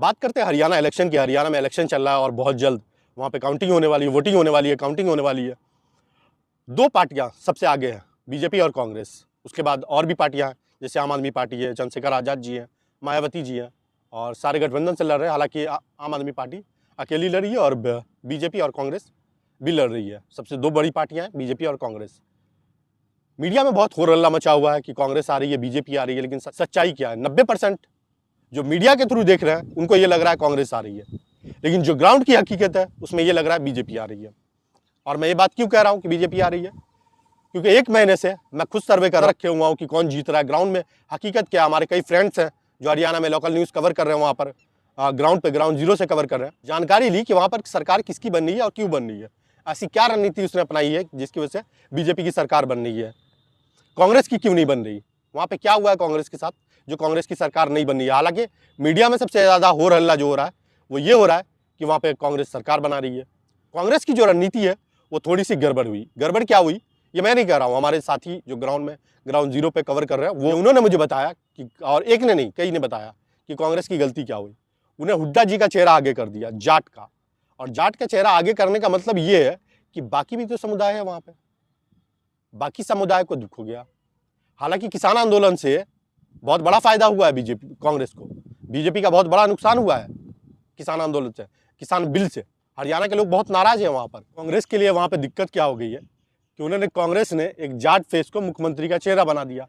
बात करते हैं हरियाणा इलेक्शन की। हरियाणा में इलेक्शन चल रहा है और बहुत जल्द वहाँ पे काउंटिंग होने वाली है, वोटिंग होने वाली है, काउंटिंग होने वाली है। दो पार्टियां सबसे आगे हैं, बीजेपी और कांग्रेस। उसके बाद और भी पार्टियां हैं, जैसे आम आदमी पार्टी है, चंद्रशेखर आज़ाद जी हैं, मायावती जी हैं, और सारे गठबंधन से लड़ रहे हैं। हालांकि आम आदमी पार्टी अकेली लड़ रही है और बीजेपी और कांग्रेस भी लड़ रही है। सबसे दो बड़ी पार्टियां हैं, बीजेपी और कांग्रेस। मीडिया में बहुत होर हल्ला मचा हुआ है कि कांग्रेस आ रही है, बीजेपी आ रही है, लेकिन सच्चाई क्या है? 90% जो मीडिया के थ्रू देख रहे हैं उनको ये लग रहा है कांग्रेस आ रही है, लेकिन जो ग्राउंड की हकीकत है उसमें ये लग रहा है बीजेपी आ रही है। और मैं ये बात क्यों कह रहा हूँ कि बीजेपी आ रही है? क्योंकि एक महीने से मैं खुद सर्वे कर रखे हुआ हूँ कि कौन जीत रहा है ग्राउंड में। हकीकत क्या है? हमारे कई फ्रेंड्स हैं जो हरियाणा में लोकल न्यूज़ कवर कर रहे हैं, वहाँ पर ग्राउंड पे ग्राउंड जीरो से कवर कर रहे हैं। जानकारी ली कि वहाँ पर सरकार किसकी बन रही है और क्यों बन रही है, ऐसी क्या रणनीति उसने अपनाई है जिसकी वजह से बीजेपी की सरकार बन रही है। कांग्रेस की क्यों नहीं बन रही? वहाँ पे क्या हुआ है कांग्रेस के साथ जो कांग्रेस की सरकार नहीं बन रही है? हालांकि मीडिया में सबसे ज़्यादा होर हल्ला जो हो रहा है वो ये हो रहा है कि वहाँ पे कांग्रेस सरकार बना रही है। कांग्रेस की जो रणनीति है वो थोड़ी सी गड़बड़ हुई। गड़बड़ क्या हुई ये मैं नहीं कह रहा हूँ, हमारे साथी जो ग्राउंड में ग्राउंड जीरो पे कवर कर रहे हैं वो उन्होंने मुझे बताया कि, और एक ने नहीं कई ने बताया कि कांग्रेस की गलती क्या हुई। उन्हें हुड्डा जी का चेहरा आगे कर दिया, जाट का। और जाट का चेहरा आगे करने का मतलब ये है कि बाकी भी तो समुदाय है वहाँ पे, बाकी समुदाय को दुख हो गया। हालांकि किसान आंदोलन से बहुत बड़ा फायदा हुआ है बीजेपी कांग्रेस को, बीजेपी का बहुत बड़ा नुकसान हुआ है किसान आंदोलन से, किसान बिल से। हरियाणा के लोग बहुत नाराज हैं वहाँ पर। कांग्रेस के लिए वहाँ पे दिक्कत क्या हो गई है कि कांग्रेस ने एक जाट फेस को मुख्यमंत्री का चेहरा बना दिया।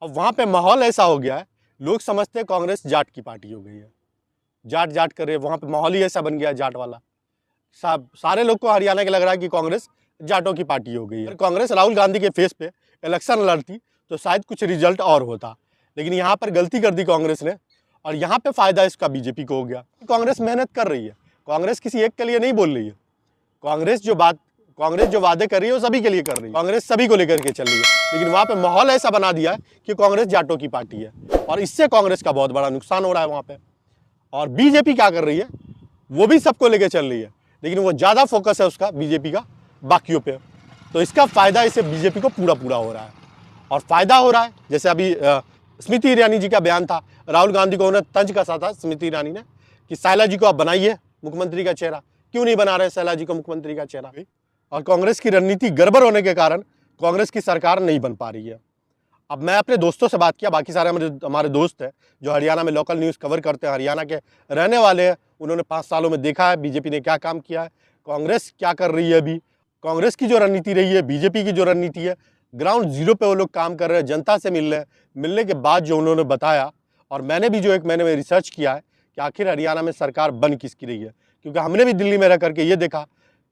अब वहाँ पे माहौल ऐसा हो गया है, लोग समझते हैं कांग्रेस जाट की पार्टी हो गई है, जाट जाट कर रहे। वहाँ पे माहौल ही ऐसा बन गया जाट वाला। सारे लोग को हरियाणा के लग रहा है कि कांग्रेस जाटों की पार्टी हो गई है। कांग्रेस राहुल गांधी के फेस पे इलेक्शन लड़ती तो शायद कुछ रिजल्ट और होता, लेकिन यहाँ पर गलती कर दी कांग्रेस ने, और यहाँ पे फायदा इसका बीजेपी को हो गया। कांग्रेस मेहनत कर रही है, कांग्रेस किसी एक के लिए नहीं बोल रही है। कांग्रेस जो वादे कर रही है वो सभी के लिए कर रही है, कांग्रेस सभी को लेकर के चल रही है। लेकिन वहाँ पे माहौल ऐसा बना दिया है कि कांग्रेस जाटों की पार्टी है, और इससे कांग्रेस का बहुत बड़ा नुकसान हो रहा है वहाँ पे। और बीजेपी क्या कर रही है, वो भी सबको लेकर चल रही है, लेकिन वो ज़्यादा फोकस है उसका बीजेपी का बाकियों पे। तो इसका फायदा इसे बीजेपी को पूरा पूरा हो रहा है। और फायदा हो रहा है, जैसे अभी स्मृति ईरानी जी का बयान था, राहुल गांधी को उन्हें तंज कसा था स्मृति ईरानी ने कि शैला जी को आप बनाइए मुख्यमंत्री का चेहरा। क्यों नहीं बना रहे शैला जी को मुख्यमंत्री का चेहरा? और कांग्रेस की रणनीति गड़बड़ होने के कारण कांग्रेस की सरकार नहीं बन पा रही है। अब मैं अपने दोस्तों से बात किया, बाकी सारे हमारे दोस्त हैं जो हरियाणा में लोकल न्यूज़ कवर करते हैं, हरियाणा के रहने वाले हैं। उन्होंने 5 सालों में देखा है बीजेपी ने क्या काम किया है, कांग्रेस क्या कर रही है अभी, कांग्रेस की जो रणनीति रही है, बीजेपी की जो रणनीति है। ग्राउंड जीरो पे वो लोग काम कर रहे हैं, जनता से मिल रहे हैं। मिलने के बाद जो उन्होंने बताया, और मैंने भी जो 1 महीने में रिसर्च किया है कि आखिर हरियाणा में सरकार बन किसकी रही है, क्योंकि हमने भी दिल्ली में रह करके ये देखा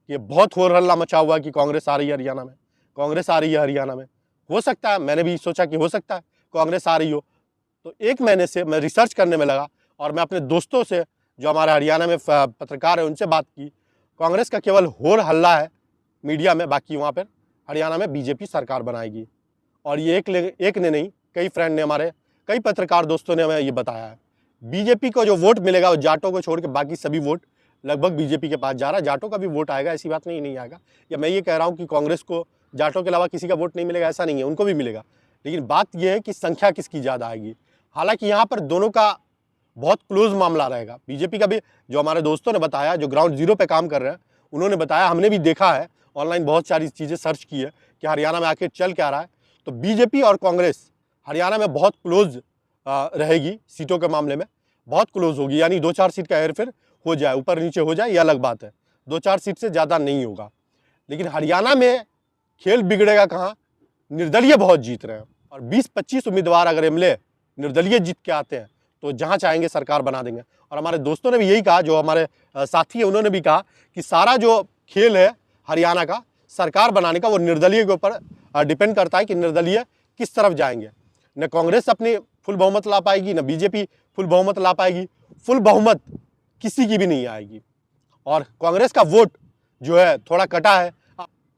कि बहुत होर हल्ला मचा हुआ है कि कांग्रेस आ रही है हरियाणा में, कांग्रेस आ रही है हरियाणा में। हो सकता है, मैंने भी सोचा कि हो सकता है कांग्रेस आ रही हो। तो 1 महीने से मैं रिसर्च करने में लगा, और मैं अपने दोस्तों से जो हमारे हरियाणा में पत्रकार है उनसे बात की। कांग्रेस का केवल होर हल्ला है मीडिया में, बाकी वहाँ पर हरियाणा में बीजेपी सरकार बनाएगी। और ये एक ने नहीं, कई फ्रेंड ने, हमारे कई पत्रकार दोस्तों ने हमें ये बताया है। बीजेपी को जो वोट मिलेगा वो जाटों को छोड़ के बाकी सभी वोट लगभग बीजेपी के पास जा रहा है। जाटों का भी वोट आएगा, ऐसी बात नहीं आएगा। या मैं ये कह रहा हूँ कि कांग्रेस को जाटों के अलावा किसी का वोट नहीं मिलेगा, ऐसा नहीं है, उनको भी मिलेगा। लेकिन बात यह है कि संख्या किसकी ज़्यादा आएगी। हालांकि यहाँ पर दोनों का बहुत क्लोज मामला रहेगा। बीजेपी का भी, जो हमारे दोस्तों ने बताया, जो ग्राउंड जीरो पे काम कर रहे हैं, उन्होंने बताया, हमने भी देखा है, ऑनलाइन बहुत सारी चीज़ें सर्च की है कि हरियाणा में आखिर चल क्या रहा है। तो बीजेपी और कांग्रेस हरियाणा में बहुत क्लोज रहेगी, सीटों के मामले में बहुत क्लोज होगी। यानी 2-4 सीट का हेरफेर हो जाए, ऊपर नीचे हो जाए, ये अलग बात है, 2-4 सीट से ज़्यादा नहीं होगा। लेकिन हरियाणा में खेल बिगड़ेगा कहाँ? निर्दलीय बहुत जीत रहे हैं, और 20-25 उम्मीदवार अगर एमएलए निर्दलीय जीत के आते हैं तो जहाँ चाहेंगे सरकार बना देंगे। और हमारे दोस्तों ने भी यही कहा, जो हमारे साथी हैं उन्होंने भी कहा कि सारा जो खेल है हरियाणा का सरकार बनाने का, वो निर्दलीय के ऊपर डिपेंड करता है कि निर्दलीय किस तरफ जाएंगे। न कांग्रेस अपनी फुल बहुमत ला पाएगी, न बीजेपी फुल बहुमत ला पाएगी, फुल बहुमत किसी की भी नहीं आएगी। और कांग्रेस का वोट जो है थोड़ा कटा है,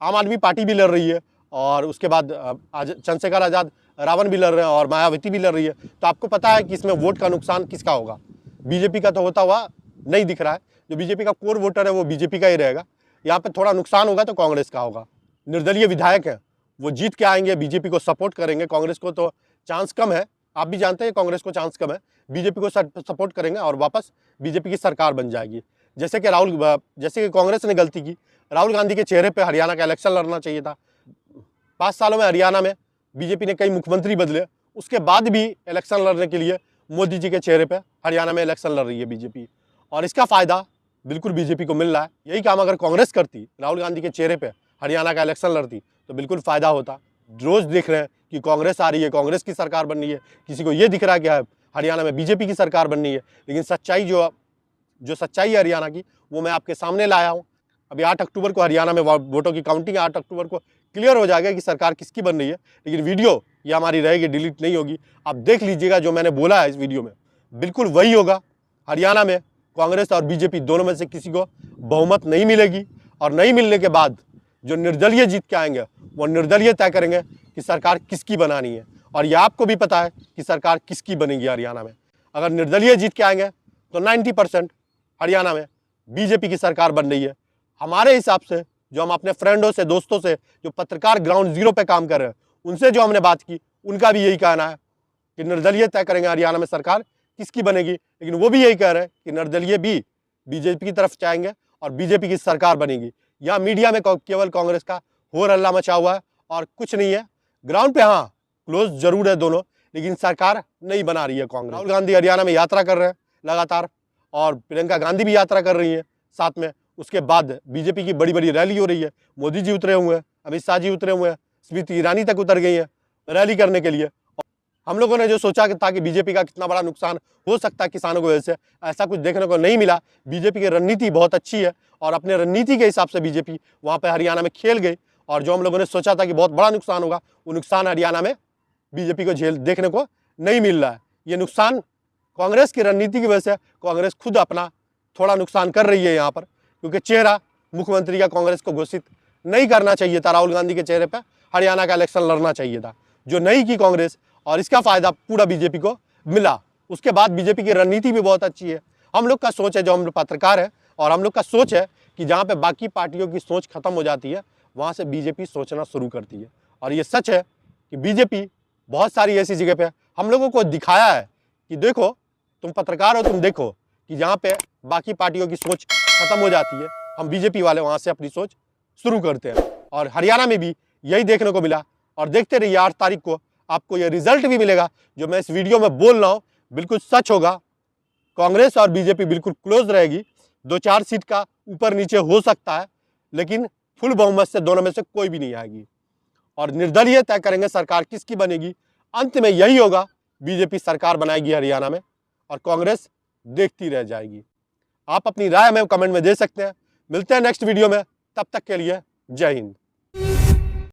आम आदमी पार्टी भी लड़ रही है, और उसके बाद चंद्रशेखर आज़ाद रावण भी लड़ रहे हैं, और मायावती भी लड़ रही है। तो आपको पता है कि इसमें वोट का नुकसान किसका होगा? बीजेपी का तो होता हुआ नहीं दिख रहा है। जो बीजेपी का कोर वोटर है वो बीजेपी का ही रहेगा। यहाँ पे थोड़ा नुकसान होगा तो कांग्रेस का होगा। निर्दलीय विधायक हैं, वो जीत के आएंगे, बीजेपी को सपोर्ट करेंगे, कांग्रेस को तो चांस कम है आप भी जानते हैं कांग्रेस को चांस कम है, बीजेपी को सपोर्ट करेंगे और वापस बीजेपी की सरकार बन जाएगी। जैसे कि कांग्रेस ने गलती की, राहुल गांधी के चेहरे पे हरियाणा का इलेक्शन लड़ना चाहिए था। 5 सालों में हरियाणा में बीजेपी ने कई मुख्यमंत्री बदले, उसके बाद भी इलेक्शन लड़ने के लिए मोदी जी के चेहरे पे हरियाणा में इलेक्शन लड़ रही है बीजेपी, और इसका फायदा बिल्कुल बीजेपी को मिल रहा है। यही काम अगर कांग्रेस करती, राहुल गांधी के चेहरे पे हरियाणा का इलेक्शन लड़ती, तो बिल्कुल फायदा होता। रोज देख रहे हैं कि कांग्रेस आ रही है, कांग्रेस की सरकार बन रही है, किसी को ये दिख रहा है कि हरियाणा में बीजेपी की सरकार बन रही है, लेकिन सच्चाई जो सच्चाई है हरियाणा की, वो मैं आपके सामने लाया हूँ। अभी 8 अक्टूबर को हरियाणा में वोटों की काउंटिंग है, 8 अक्टूबर को क्लियर हो जाएगा कि सरकार किसकी बन रही है, लेकिन वीडियो ये हमारी रहेगी, डिलीट नहीं होगी। आप देख लीजिएगा, जो मैंने बोला है इस वीडियो में बिल्कुल वही होगा। हरियाणा में कांग्रेस और बीजेपी दोनों में से किसी को बहुमत नहीं मिलेगी, और नहीं मिलने के बाद जो निर्दलीय जीत के आएंगे वो निर्दलीय तय करेंगे कि सरकार किसकी बनानी है। और ये आपको भी पता है कि सरकार किसकी बनेगी हरियाणा में। अगर निर्दलीय जीत के आएंगे तो 90% हरियाणा में बीजेपी की सरकार बन रही है। हमारे हिसाब से, जो हम अपने फ्रेंडों से, दोस्तों से, जो पत्रकार ग्राउंड जीरो पे काम कर रहे हैं, उनसे जो हमने बात की, उनका भी यही कहना है कि निर्दलीय तय करेंगे हरियाणा में सरकार किसकी बनेगी। लेकिन वो भी यही कह रहे हैं कि निर्दलीय भी बीजेपी की तरफ जाएंगे और बीजेपी की सरकार बनेगी। यहाँ मीडिया में केवल कांग्रेस का होर हल्ला मचा हुआ है और कुछ नहीं है। ग्राउंड पे हाँ क्लोज जरूर है दोनों, लेकिन सरकार नहीं बना रही है कांग्रेस। राहुल गांधी हरियाणा में यात्रा कर रहे हैं लगातार, और प्रियंका गांधी भी यात्रा कर रही है साथ में। उसके बाद बीजेपी की बड़ी बड़ी रैली हो रही है, मोदी जी उतरे हुए हैं, अमित शाह जी उतरे हुए हैं, स्मृति ईरानी तक उतर गई है रैली करने के लिए। हम लोगों ने जो सोचा कि था कि बीजेपी का कितना बड़ा नुकसान हो सकता है किसानों की वजह से, ऐसा कुछ देखने को नहीं मिला। बीजेपी की रणनीति बहुत अच्छी है, और अपने रणनीति के हिसाब से बीजेपी वहाँ पे हरियाणा में खेल गई, और जो हम लोगों ने सोचा था कि बहुत बड़ा नुकसान होगा, वो नुकसान हरियाणा में बीजेपी को देखने को नहीं मिल रहा है। ये नुकसान कांग्रेस की रणनीति की वजह से कांग्रेस खुद अपना थोड़ा नुकसान कर रही है यहाँ पर, क्योंकि चेहरा मुख्यमंत्री का कांग्रेस को घोषित नहीं करना चाहिए था। राहुल गांधी के चेहरे पर हरियाणा का इलेक्शन लड़ना चाहिए था, जो नहीं की कांग्रेस, और इसका फायदा पूरा बीजेपी को मिला। उसके बाद बीजेपी की रणनीति भी बहुत अच्छी है। हम लोग का सोच है, जो हम लोग पत्रकार हैं, और हम लोग का सोच है कि जहाँ पे बाकी पार्टियों की सोच खत्म हो जाती है, वहाँ से बीजेपी सोचना शुरू करती है। और ये सच है कि बीजेपी बहुत सारी ऐसी जगह पे हम लोगों को दिखाया है कि देखो, तुम पत्रकार हो, तुम देखो कि जहाँ पे बाकी पार्टियों की सोच खत्म हो जाती है, हम बीजेपी वाले वहाँ से अपनी सोच शुरू करते हैं। और हरियाणा में भी यही देखने को मिला, और देखते रहिए 8 तारीख को आपको ये रिजल्ट भी मिलेगा। जो मैं इस वीडियो में बोल रहा हूँ बिल्कुल सच होगा। कांग्रेस और बीजेपी बिल्कुल क्लोज रहेगी, 2-4 सीट का ऊपर नीचे हो सकता है, लेकिन फुल बहुमत से दोनों में से कोई भी नहीं आएगी, और निर्दलीय तय करेंगे सरकार किसकी बनेगी। अंत में यही होगा, बीजेपी सरकार बनाएगी हरियाणा में, और कांग्रेस देखती रह जाएगी। आप अपनी राय हमें कमेंट में दे सकते हैं। मिलते हैं नेक्स्ट वीडियो में, तब तक के लिए जय हिंद।